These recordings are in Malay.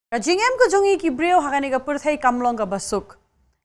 Jingeh ko jongi ki briew hakani ka purthai kamlong ka basuk.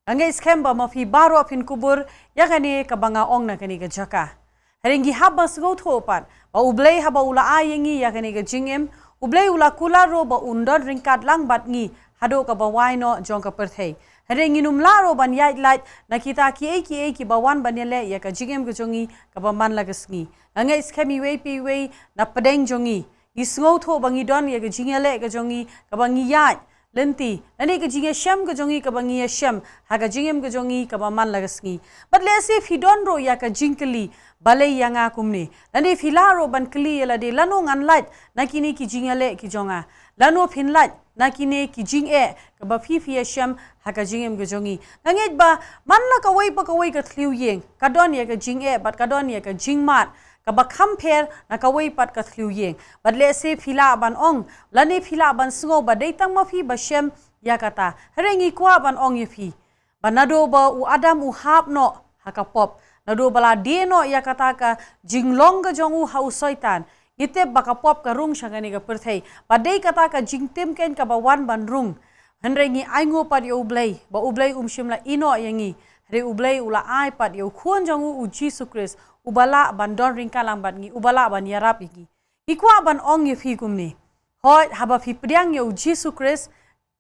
Angai scam ba mafi Baroh apin kubur yakani ka banga ong na kani ka jaka. Haringi haba sgo thopan ba ublei haba ula ayengi yakani ka jingeh ublei ula kula ro ba undon ringkat lang bat ngi hado ka ba waino jong ka purthai. Haringi numla ro ban yait light nakita ki ki bawan banele ya ka jingeh ko jongi ka ba man lagasngi. Angai scami we pi we na padeng jongi. Isngau tho bangi don ya ke jingeh le ke jongi ka bangi iaid lenti nani ke jingeh shem ke jongi ka bangi shem ha ka jingeh ke jongi ka ba man lagasngi but le se fi don ro ya ka jingkli balai yanga kumni nani filaro ban kli ya la de lano ngan light nakini ki jingeh le ki jonga lano phin light nakini ki jingeh ka ba fi shem ha ka jingeh ke jongi nangej ba man la ka wai ka thliu yeng ka don ya ka jingeh but ka don ya ka jingmat kaba compare na kawai pat ka thliu yeng but le se phila ban ong lani phila ban sngo ba dei tang ma phi ba shem yakata rengi kwa ban ong ye phi banado ba u adam u hap no haka pop nado bala de no yakata ka jinglong ga jong u hau soitan ngite ba ka pop ka rung shangani ga perthai ba dei kata ka jingtem ken ka ba wan ban rung henrengi aingo pat yo ublei ba ublei shimla ino yangi re ublei ula ai pat yo khon jong u Jesus Christ ubala ban don ringka lambat ngi ubala ban yarap igi ikwa ban ong ye fi kumni hoi haba fi priang yo Jesus Christ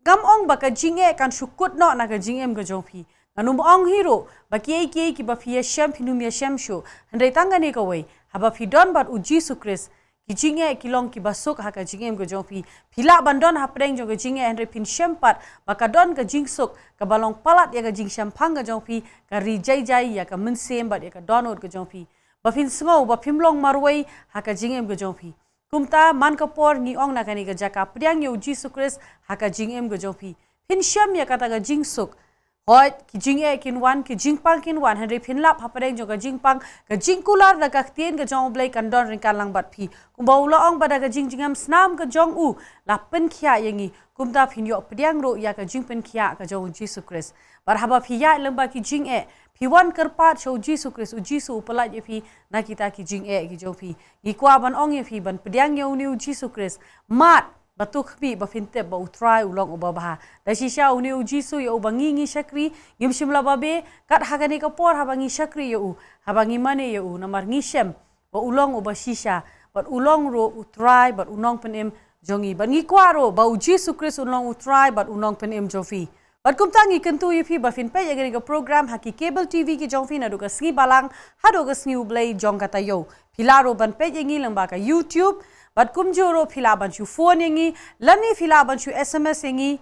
gam ong baka jingeh kan shukut no na ka jingem ga jong fi nanum ong hero baki ki ba fi shem pinum ya shem sho handai tangani ka wei haba fi don bat u Jesus Christ ki jingeh kilong ki basuk ha ka jingem ga jong fi phila ban don ha preng jong ga jingeh handai pin shem pat baka don ka jingsuk ka balong palat ya ga jing shem phang ga jong fi ka ri jai ya ka min sem bat ya ka donot ga jong fi bafin sngo ba phimlong marwai haka jingem ga jongpi kumta man ka por ni ong na kani ga jaka priang yo Jesus Christ haka jingem ga jongpi phin sham ya kata ga jingsuk hoi ki jingeh kin wan ki jingpang kin wan henry phinlap hapareng jo ga jingpang ga jingkular da ka tien ga jong blai kan don ring kan lang bat phi kumbaula ong bada ga jingjingam snam ga jong u la pen khia yangi kumta phin yo priang ro ya ka jingpen khia ga jong Jesus Christ bar haba phi ya lamba ki jingeh Piwan kerpat show Jesus Christ ujisu pelat ye fi na kita ki jingeh ki jo fi ikwa ban ong ye fi ban pediang ye uni Jesus Christ mat batuk bi ba finte ba utrai ulong uba bah da shisha uni ujisu ye ubangi ngi shakri ngim shimla babe kat hagani ka por habangi shakri ye u habangi mane ye u namar ngi shem ba ulong uba shisha but ulong ro utrai but unong penem jongi ban ngi kwa ro ba Jesus Christ ulong utrai but unong penem jo fi But kumtangi kentu yupi bafin pe yagari ka program haki cable TV ki jongfi na duga sngi balang hado ga sngi ublay jong kata yo. Pilaro ban pe yangi lang baka YouTube. But kumjoro pila ban shu phone yangi. Lani pila ban shu SMS yangi.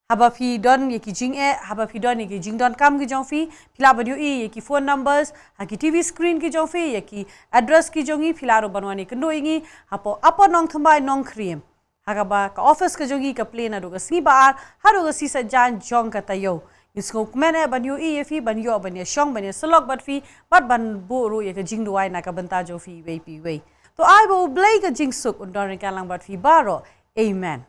Haba fi don yaki jingeh, haba fi don yaki jingdon kam ki jongfi. Pila ban yu yaki phone numbers, haki TV screen ki jongfi, yaki address ki jongi. Pilaro banwani kendo yangi. Hapo apa Nongthymmai Nongkhryiem. Hagaba ka office ka jongi ka play na duga si baar haro ga si sa jan jong ka tayo isko kumene ban yu e fi ban yo ban ya shong ban ya salok bat fi bat ban buru ya ka jingduai na ka banta jo fi wei pi wei to ai bo blai ka jingsuk undon ka lang bat fi Baroh amen